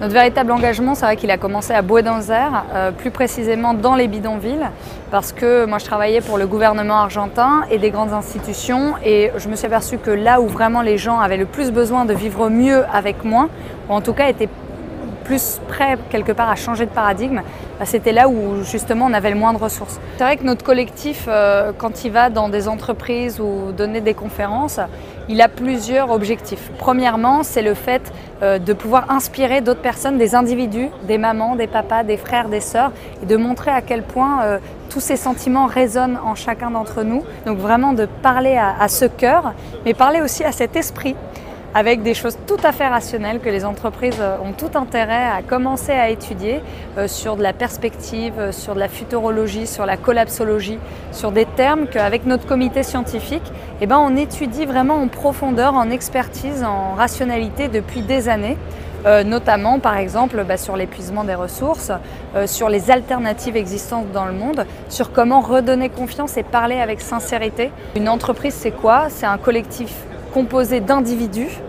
Notre véritable engagement, c'est vrai qu'il a commencé à Buenos Aires, plus précisément dans les bidonvilles, parce que moi je travaillais pour le gouvernement argentin et des grandes institutions, et je me suis aperçue que là où vraiment les gens avaient le plus besoin de vivre mieux avec moins, ou en tout cas étaient plus prêts quelque part à changer de paradigme, c'était là où justement on avait le moins de ressources. C'est vrai que notre collectif, quand il va dans des entreprises ou donner des conférences, il a plusieurs objectifs. Premièrement, c'est le fait de pouvoir inspirer d'autres personnes, des individus, des mamans, des papas, des frères, des sœurs, et de montrer à quel point tous ces sentiments résonnent en chacun d'entre nous. Donc vraiment de parler à ce cœur, mais parler aussi à cet esprit, avec des choses tout à fait rationnelles que les entreprises ont tout intérêt à commencer à étudier sur de la perspective, sur de la futurologie, sur la collapsologie, sur des termes qu'avec notre comité scientifique, on étudie vraiment en profondeur, en expertise, en rationalité depuis des années. Notamment par exemple sur l'épuisement des ressources, sur les alternatives existantes dans le monde, sur comment redonner confiance et parler avec sincérité. Une entreprise, c'est quoi? C'est un collectif composé d'individus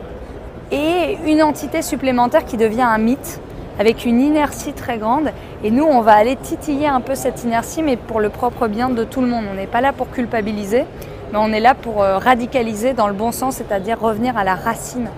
et une entité supplémentaire qui devient un mythe avec une inertie très grande, et nous on va aller titiller un peu cette inertie, mais pour le propre bien de tout le monde. On n'est pas là pour culpabiliser, mais on est là pour radicaliser dans le bon sens, c'est-à-dire revenir à la racine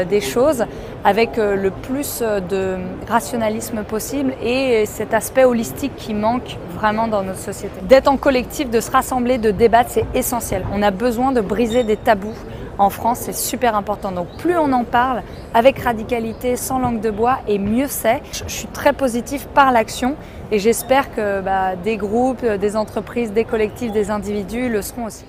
des choses avec le plus de rationalisme possible et cet aspect holistique qui manque vraiment dans notre société. D'être en collectif, de se rassembler, de débattre, c'est essentiel. On a besoin de briser des tabous. En France, c'est super important. Donc plus on en parle avec radicalité, sans langue de bois, et mieux c'est. Je suis très positive par l'action et j'espère que des groupes, des entreprises, des collectifs, des individus le seront aussi.